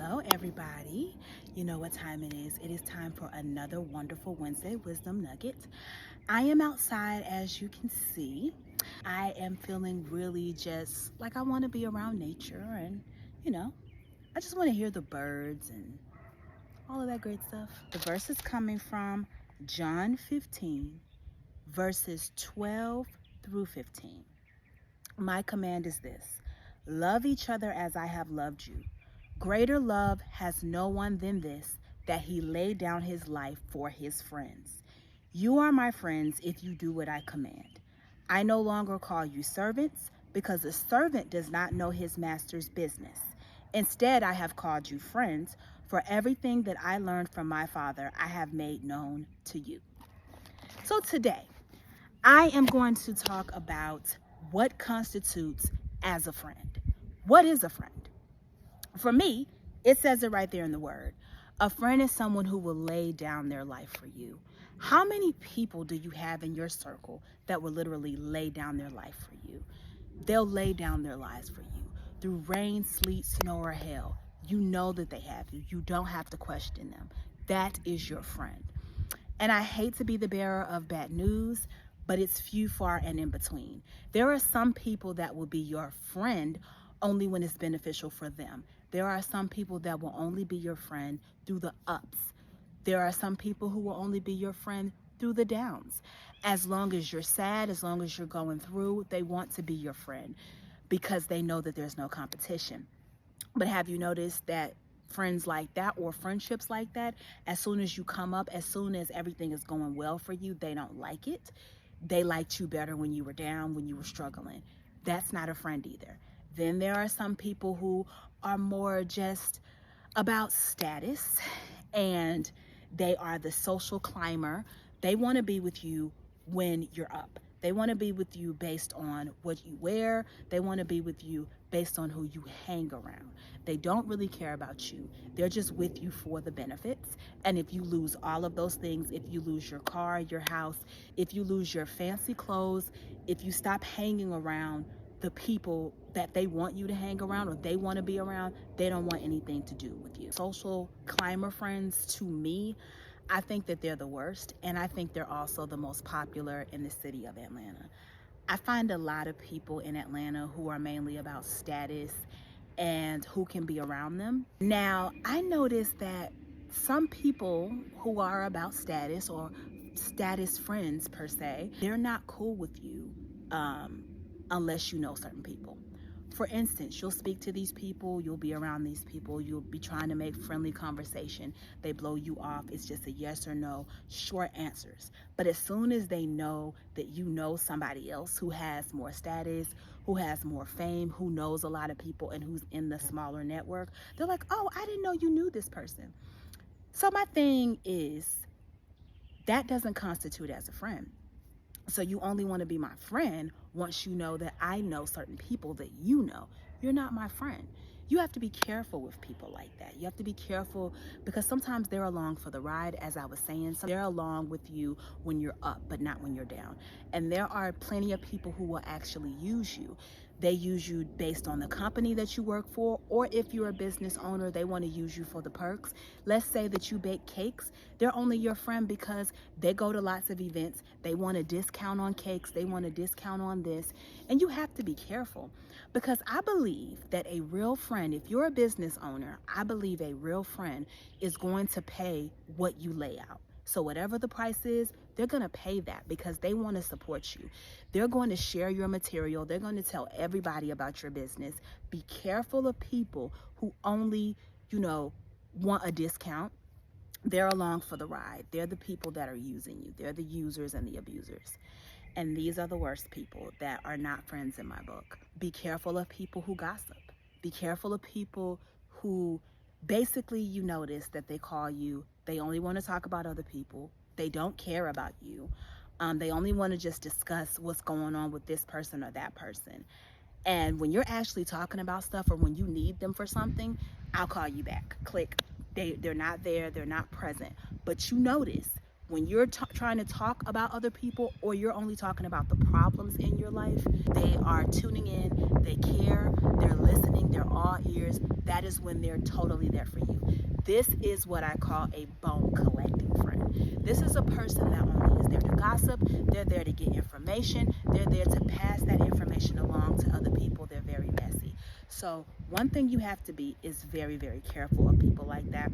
Hello, everybody. You know what time it is. It is time for another wonderful Wednesday Wisdom Nugget. I am outside, as you can see. I am feeling really just like I want to be around nature and, you know, I just want to hear the birds and all of that great stuff. The verse is coming from John 15, verses 12 through 15. My command is this: love each other as I have loved you. Greater love has no one than this, that he laid down his life for his friends. You are my friends if you do what I command. I no longer call you servants, because a servant does not know his master's business. Instead, I have called you friends, for everything that I learned from my Father I have made known to you. So today, I am going to talk about what constitutes as a friend. What is a friend? For me, it says it right there in the word. A friend is someone who will lay down their life for you. How many people do you have in your circle that will literally lay down their life for you? They'll lay down their lives for you. Through rain, sleet, snow, or hail, you know that they have you. You don't have to question them. That is your friend. And I hate to be the bearer of bad news, but it's few, far, and in between. There are some people that will be your friend only when it's beneficial for them. There are some people that will only be your friend through the ups. There are some people who will only be your friend through the downs. As long as you're sad, as long as you're going through, they want to be your friend because they know that there's no competition. But have you noticed that friends like that or friendships like that, as soon as you come up, as soon as everything is going well for you, they don't like it. They liked you better when you were down, when you were struggling. That's not a friend either. Then there are some people who are more just about status, and they are the social climber. They want to be with you when you're up. They want to be with you based on what you wear. They want to be with you based on who you hang around. They don't really care about you. They're just with you for the benefits. And if you lose all of those things, if you lose your car, your house, if you lose your fancy clothes, if you stop hanging around the people that they want you to hang around or they want to be around, they don't want anything to do with you. Social climber friends, to me, I think that they're the worst, and I think they're also the most popular in the city of Atlanta. I find a lot of people in Atlanta who are mainly about status and who can be around them. Now, I noticed that some people who are about status or status friends per se, they're not cool with you unless you know certain people. For instance, you'll speak to these people, you'll be around these people, you'll be trying to make friendly conversation. They blow you off. It's just a yes or no, short answers. But as soon as they know that you know somebody else who has more status, who has more fame, who knows a lot of people, and who's in the smaller network, they're like, oh, I didn't know you knew this person. So my thing is, that doesn't constitute as a friend. So you only want to be my friend once you know that I know certain people that you know. You're not my friend. You have to be careful with people like that. You have to be careful because sometimes they're along for the ride, as I was saying. So they're along with you when you're up, but not when you're down. And there are plenty of people who will actually use you. They use you based on the company that you work for, or if you're a business owner, they want to use you for the perks. Let's say that you bake cakes. They're only your friend because they go to lots of events. They want a discount on cakes. They want a discount on this. And you have to be careful because I believe that a real friend, if you're a business owner, I believe a real friend is going to pay what you lay out. So whatever the price is, they're going to pay that because they want to support you. They're going to share your material. They're going to tell everybody about your business. Be careful of people who only, want a discount. They're along for the ride. They're the people that are using you. They're the users and the abusers. And these are the worst people that are not friends in my book. Be careful of people who gossip. Be careful of people who basically you notice that they call you, they only want to talk about other people. They don't care about you. They only want to just discuss what's going on with this person or that person. And when you're actually talking about stuff or when you need them for something, I'll call you back. Click. They're not there. They're not present. But you notice When you're trying to talk about other people, or you're only talking about the problems in your life, they are tuning in, they care, they're listening, they're all ears. That is when they're totally there for you. This is what I call a bone collecting friend. This is a person that only is there to gossip, they're there to get information, they're there to pass that information along to other people. They're very messy. So one thing you have to be is very, very careful of people like that.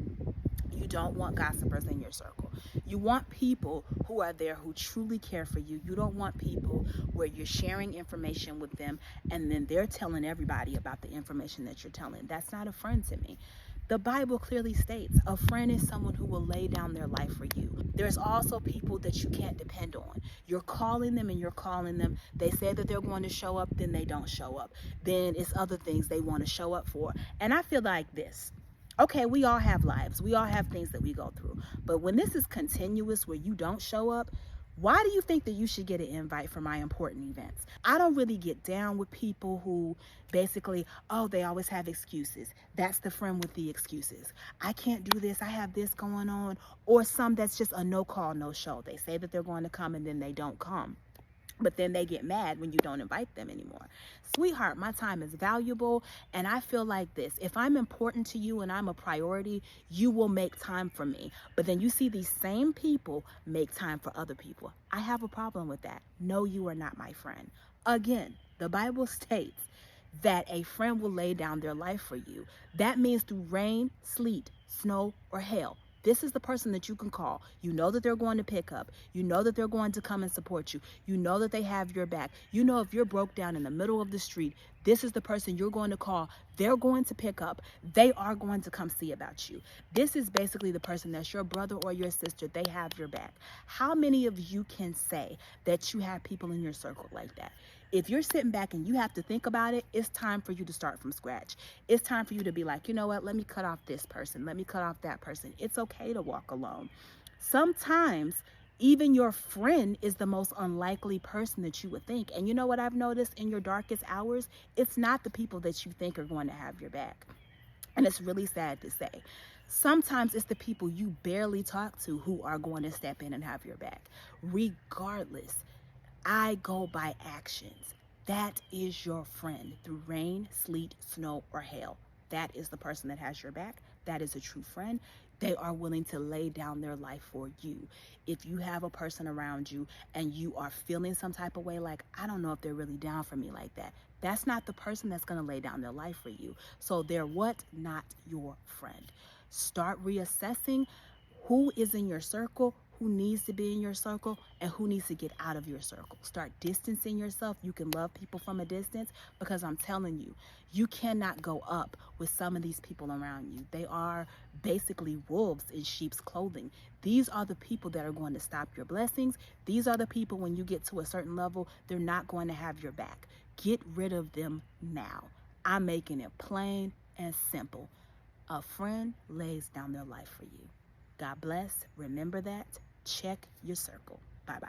You don't want gossipers in your circle. You want people who are there who truly care for you. You don't want people where you're sharing information with them and then they're telling everybody about the information that you're telling. That's not a friend to me. The Bible clearly states a friend is someone who will lay down their life for you. There's also people that you can't depend on. You're calling them and you're calling them. They say that they're going to show up, then they don't show up. Then it's other things they want to show up for. And I feel like this. Okay, we all have lives. We all have things that we go through. But when this is continuous where you don't show up, why do you think that you should get an invite for my important events? I don't really get down with people who basically, oh, they always have excuses. That's the friend with the excuses. I can't do this. I have this going on. Or some that's just a no call, no show. They say that they're going to come and then they don't come. But then they get mad when you don't invite them anymore. Sweetheart, my time is valuable, and I feel like this. If I'm important to you and I'm a priority, you will make time for me. But then you see these same people make time for other people. I have a problem with that. No, you are not my friend. Again, the Bible states that a friend will lay down their life for you. That means through rain, sleet, snow, or hail. This is the person that you can call. You know that they're going to pick up. You know that they're going to come and support you. You know that they have your back. You know if you're broke down in the middle of the street, this is the person you're going to call. They're going to pick up. They are going to come see about you. This is basically the person that's your brother or your sister. They have your back. How many of you can say that you have people in your circle like that? If you're sitting back and you have to think about it, it's time for you to start from scratch. It's time for you to be like, you know what, let me cut off this person. Let me cut off that person. It's okay to walk alone. Sometimes even your friend is the most unlikely person that you would think. And you know what I've noticed in your darkest hours? It's not the people that you think are going to have your back. And it's really sad to say. Sometimes it's the people you barely talk to who are going to step in and have your back. Regardless, I go by actions. That is your friend through rain, sleet, snow, or hail. That is the person that has your back. That is a true friend. They are willing to lay down their life for you. If you have a person around you and you are feeling some type of way, like, I don't know if they're really down for me like that, that's not the person that's going to lay down their life for you. So they're what? Not your friend. Start reassessing who is in your circle, who needs to be in your circle, and who needs to get out of your circle. Start distancing yourself. You can love people from a distance, because I'm telling you, you cannot go up with some of these people around you. They are basically wolves in sheep's clothing. These are the people that are going to stop your blessings. These are the people, when you get to a certain level, they're not going to have your back. Get rid of them now. I'm making it plain and simple. A friend lays down their life for you. God bless. Remember that. Check your circle. Bye-bye.